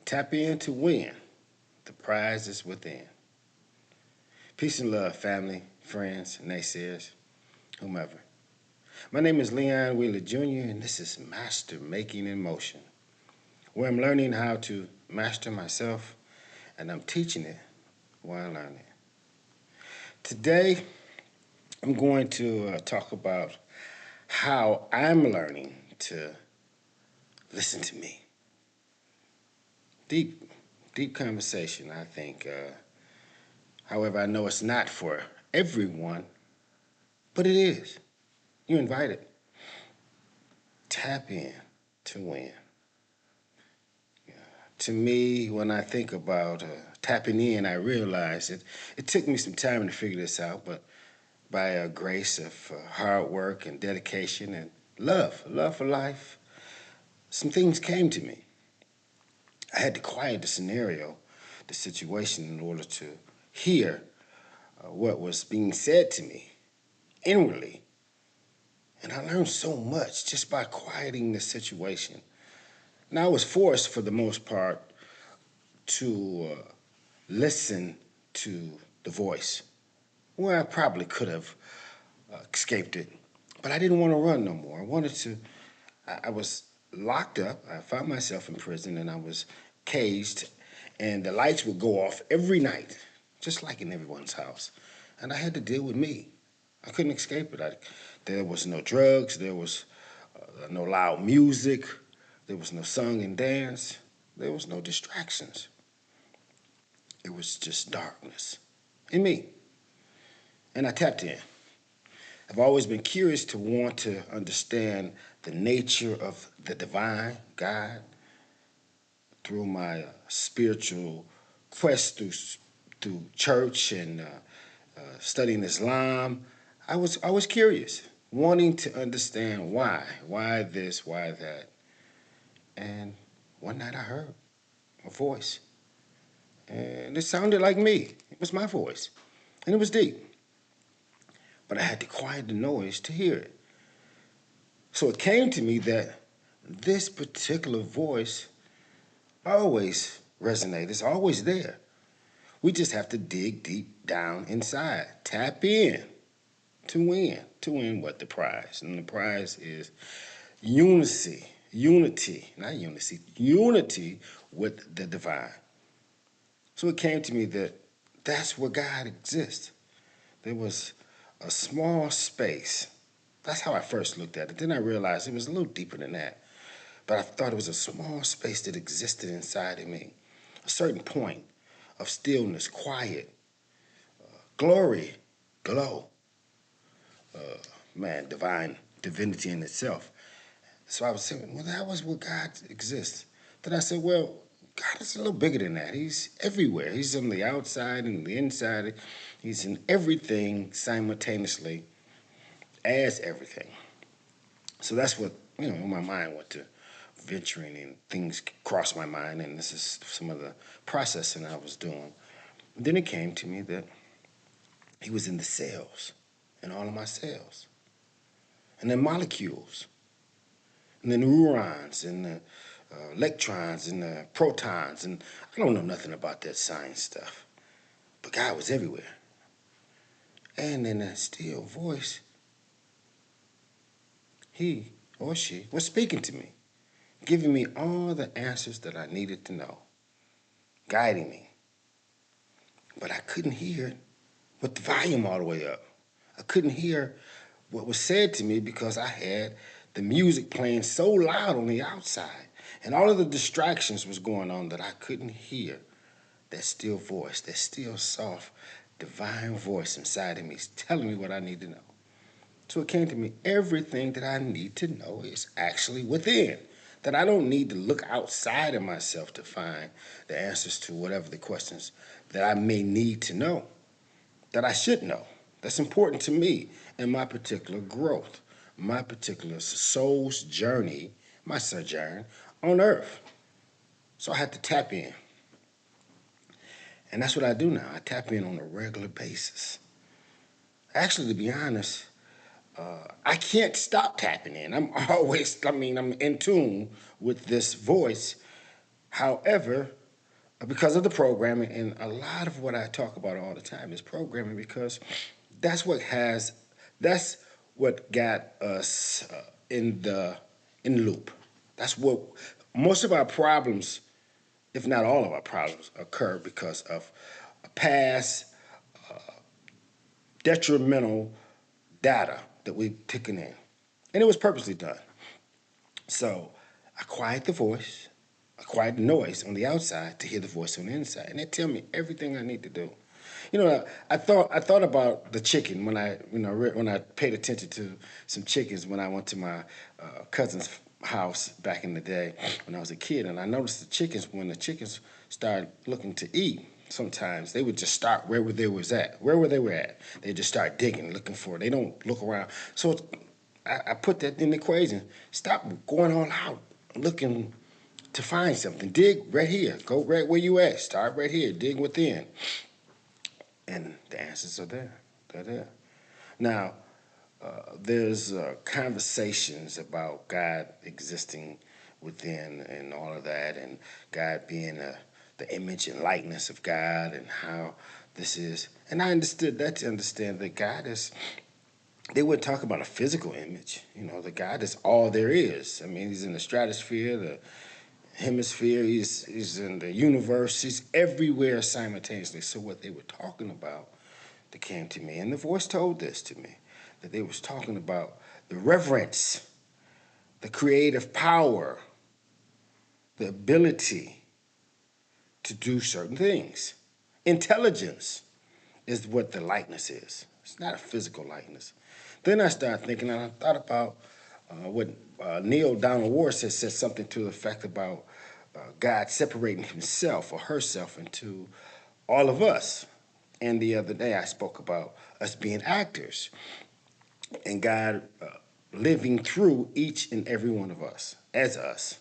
Tap in to win. The prize is within. Peace and love, family, friends, naysayers, whomever. My name is Leon Wheeler Jr., and this is Master Making in Motion, where I'm learning how to master myself, and I'm teaching it while learning. Today, I'm going to talk about how I'm learning to listen to me. Deep, deep conversation, I think. However, I know it's not for everyone, but it is. You're invited. Tap in to win. To me, when I think about tapping in, I realize it took me some time to figure this out, but by grace of hard work and dedication and love for life, some things came to me. I had to quiet the scenario, the situation, in order to hear what was being said to me inwardly. And I learned so much just by quieting the situation. Now, I was forced, for the most part, to listen to the voice. Well, I probably could have escaped it, but I didn't want to run no more. I was locked up. I found myself in prison and I was caged, and the lights would go off every night, just like in everyone's house. And I had to deal with me. I couldn't escape it. There was no drugs, there was no loud music, there was no song and dance, there was no distractions. It was just darkness in me. And I tapped in. I've always been curious to want to understand the nature of the divine, God, through my spiritual quest through church and studying Islam. I was curious, wanting to understand why this, why that. And one night I heard a voice, and it sounded like me. It was my voice, and it was deep. But I had to quiet the noise to hear it. So it came to me that this particular voice always resonates, it's always there. We just have to dig deep down inside, tap in to win what? The prize. And the prize is unity with the divine. So it came to me that that's where God exists. There was a small space. That's how I first looked at it. Then I realized it was a little deeper than that. But I thought it was a small space that existed inside of me. A certain point of stillness, quiet, glory, glow. Man, divine divinity in itself. So I was saying, well, that was where God exists. Then I said, well, God is a little bigger than that. He's everywhere. He's on the outside and the inside. He's in everything simultaneously as everything. So that's what, my mind went to venturing and things crossed my mind, and this is some of the processing I was doing. Then it came to me that he was in the cells, in all of my cells, and the molecules, and the neurons, and the electrons, and the protons, and I don't know nothing about that science stuff, but God was everywhere. And in that still voice, he or she was speaking to me, giving me all the answers that I needed to know, guiding me. But I couldn't hear it with the volume all the way up. I couldn't hear what was said to me because I had the music playing so loud on the outside. And all of the distractions was going on that I couldn't hear that still voice, that still soft, divine voice inside of me telling me what I need to know. So it came to me, everything that I need to know is actually within. That I don't need to look outside of myself to find the answers to whatever the questions that I may need to know, that I should know. That's important to me in my particular growth, my particular soul's journey, my sojourn on earth. So I had to tap in. And that's what I do now. I tap in on a regular basis. Actually, to be honest, I can't stop tapping in. I'm in tune with this voice. However, because of the programming, and a lot of what I talk about all the time is programming because that's what has that's what got us in loop. That's what most of our problems, if not all of our problems, occur because of past detrimental data that we've taken in, and it was purposely done. So I quiet the voice, I quiet the noise on the outside to hear the voice on the inside, and it tell me everything I need to do. I thought about the chicken when when I paid attention to some chickens when I went to my cousin's house back in the day when I was a kid, and I noticed the chickens when the chickens started looking to eat. Sometimes they would just start wherever they was at, wherever they were at. They just start digging, looking for it. They don't look around. So I put that in the equation. Stop going all out looking to find something. Dig right here. Go right where you at. Start right here. Dig within. And the answers are there. They're there. Now, there's conversations about God existing within and all of that, and God being the image and likeness of God, and how this is. And I understood that to understand that God is. They would talk about a physical image. The God is all there is. I mean, He's in the stratosphere, the hemisphere. He's in the universe. He's everywhere simultaneously. So what they were talking about that came to me, and the voice told this to me, that they was talking about the reverence, the creative power, the ability to do certain things. Intelligence is what the likeness is. It's not a physical likeness. Then I started thinking, and I thought about what Neil Donald Walsch has said something to the effect about God separating himself or herself into all of us. And the other day I spoke about us being actors and God living through each and every one of us, as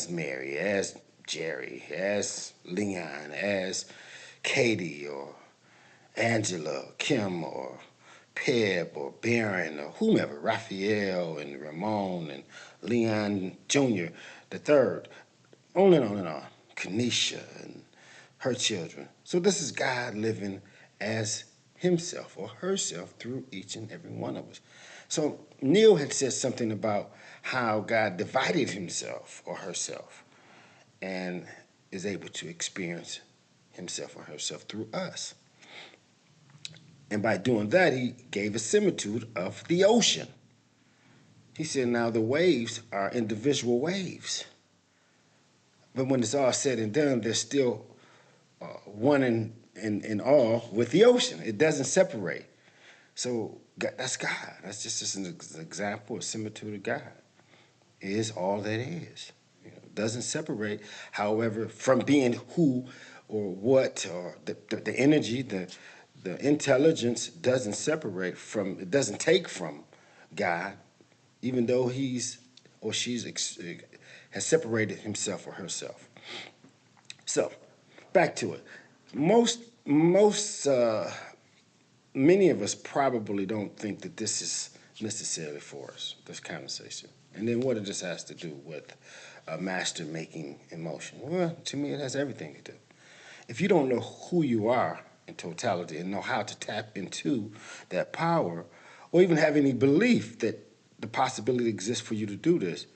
Mary, as Jerry, as Leon, as Katie, or Angela, or Kim, or Peb, or Baron, or whomever, Raphael, and Ramon, and Leon Jr., the third, on and on and on, Kanisha, and her children. So this is God living as himself or herself through each and every one of us. So Neil had said something about how God divided himself or herself and is able to experience himself or herself through us. And by doing that, he gave a similitude of the ocean. He said, now the waves are individual waves. But when it's all said and done, they're still one in all with the ocean. It doesn't separate. So that's God. That's just an example, a similitude of God. It is all that is. It doesn't separate, however, from being who or what or the energy, the intelligence doesn't separate from, it doesn't take from God, even though he's or she's has separated himself or herself. So, back to it. Most many of us probably don't think that this is necessarily for us, this conversation. And then what it just has to do with master making emotion. Well, to me, it has everything to do. If you don't know who you are in totality and know how to tap into that power, or even have any belief that the possibility exists for you to do this,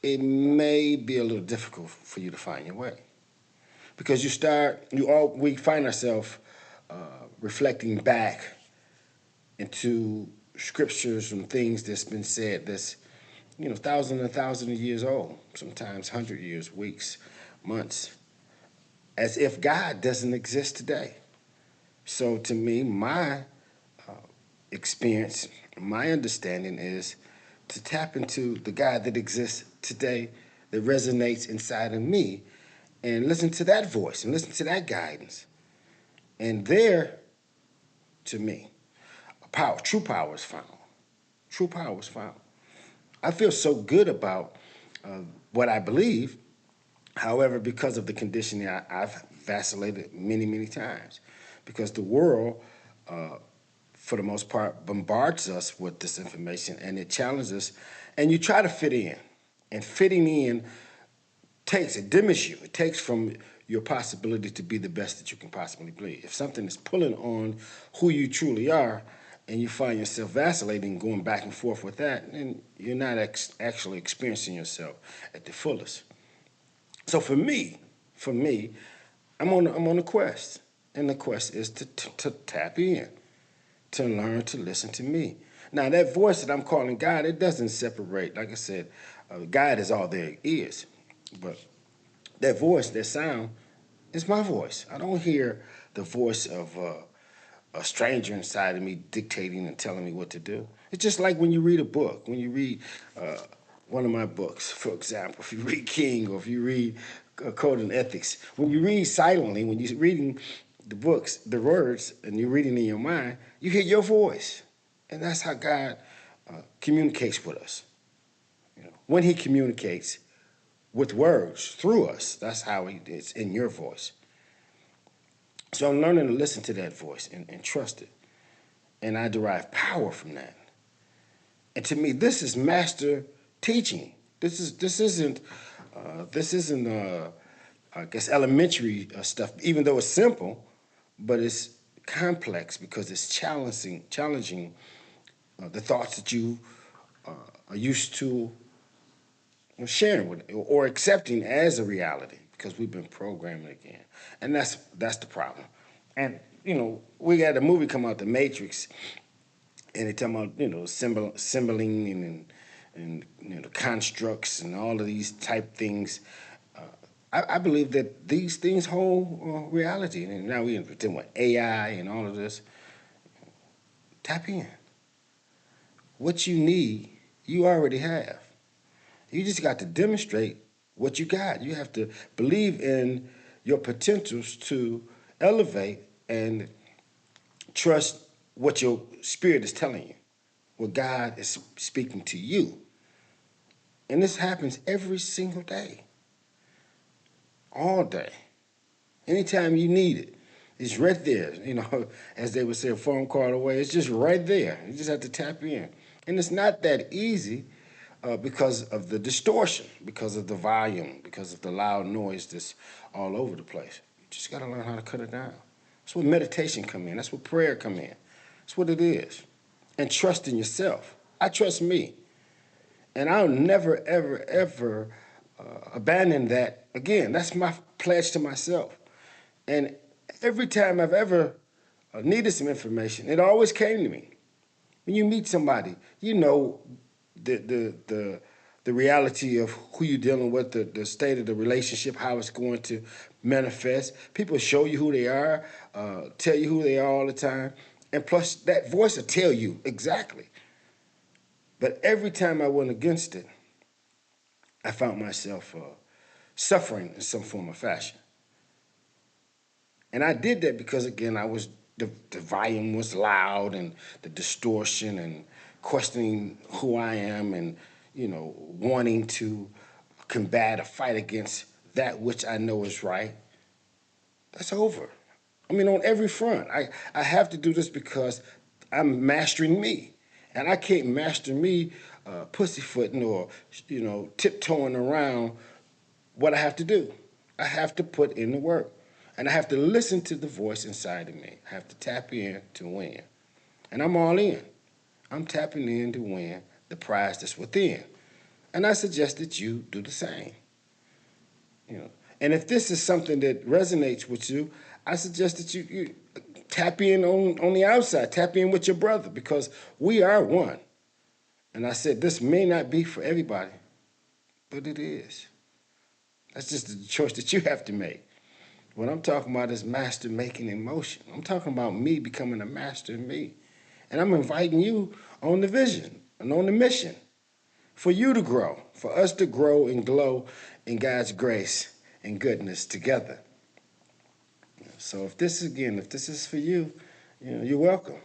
it may be a little difficult for you to find your way. Because we find ourselves reflecting back into scriptures and things that's been said that's, thousands and thousands of years old, sometimes 100 years, weeks, months, as if God doesn't exist today. So to me, my experience, my understanding is to tap into the God that exists today, that resonates inside of me, and listen to that voice and listen to that guidance. And there, to me, true power is found. True power is found. I feel so good about what I believe. However, because of the conditioning, I've vacillated many, many times. Because the world, for the most part, bombards us with this information and it challenges us. And you try to fit in. And fitting in it dims you. It takes from your possibility to be the best that you can possibly be. If something is pulling on who you truly are, and you find yourself vacillating, going back and forth with that, then you're not actually experiencing yourself at the fullest. So for me, I'm on a quest, and the quest is to tap in, to learn to listen to me. Now that voice that I'm calling God, it doesn't separate. Like I said, God is all there is, but that voice, that sound, is my voice. I don't hear the voice of a stranger inside of me dictating and telling me what to do. It's just like when you read a book. When you read uh, one of my books, for example, if you read King or if you read Code and Ethics, when you read silently, when you're reading the books, the words, and you're reading in your mind, you hear your voice. And that's how God communicates with us. When he communicates with words through us, that's how it's in your voice. So I'm learning to listen to that voice and trust it. And I derive power from that. And to me, this is master teaching. This isn't I guess elementary stuff, even though it's simple, but it's complex because it's challenging the thoughts that you are used to sharing with or accepting as a reality because we've been programming again, and that's the problem. And we had a movie come out, The Matrix, and they talking about symboling and constructs and all of these type things. I believe that these things hold reality, and now we're dealing with AI and all of this. Tap in. What you need, you already have. You just got to demonstrate what you got. You have to believe in your potentials to elevate and trust what your spirit is telling you, what God is speaking to you. And this happens every single day, all day, anytime you need it. It's right there, as they would say, a phone call away. It's just right there. You just have to tap in. And it's not that easy because of the distortion, because of the volume, because of the loud noise that's all over the place. You just got to learn how to cut it down. That's where meditation come in. That's where prayer come in. That's what it is. And trust in yourself. I trust me. And I'll never, ever, ever abandon that. Again, that's my pledge to myself. And every time I've ever needed some information, it always came to me. When you meet somebody, you know the reality of who you're dealing with, the state of the relationship, how it's going to manifest. People show you who they are, tell you who they are all the time, and plus that voice will tell you exactly. But every time I went against it, I found myself suffering in some form or fashion. And I did that because, again, the volume was loud and the distortion and questioning who I am and, wanting to combat or fight against that which I know is right. That's over. I mean, on every front. I have to do this because I'm mastering me. And I can't master me pussyfooting or, tiptoeing around what I have to do. I have to put in the work. And I have to listen to the voice inside of me. I have to tap in to win. And I'm all in. I'm tapping in to win the prize that's within. And I suggest that you do the same. You know. And if this is something that resonates with you, I suggest that you tap in on the outside. Tap in with your brother because we are one. And I said this may not be for everybody, but it is. That's just the choice that you have to make. What I'm talking about is master making in motion. I'm talking about me becoming a master in me. And I'm inviting you on the vision and on the mission for you to grow, for us to grow and glow in God's grace and goodness together. So if this is for you, you're welcome.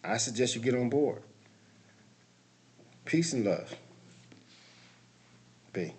I suggest you get on board. Peace and love. Be.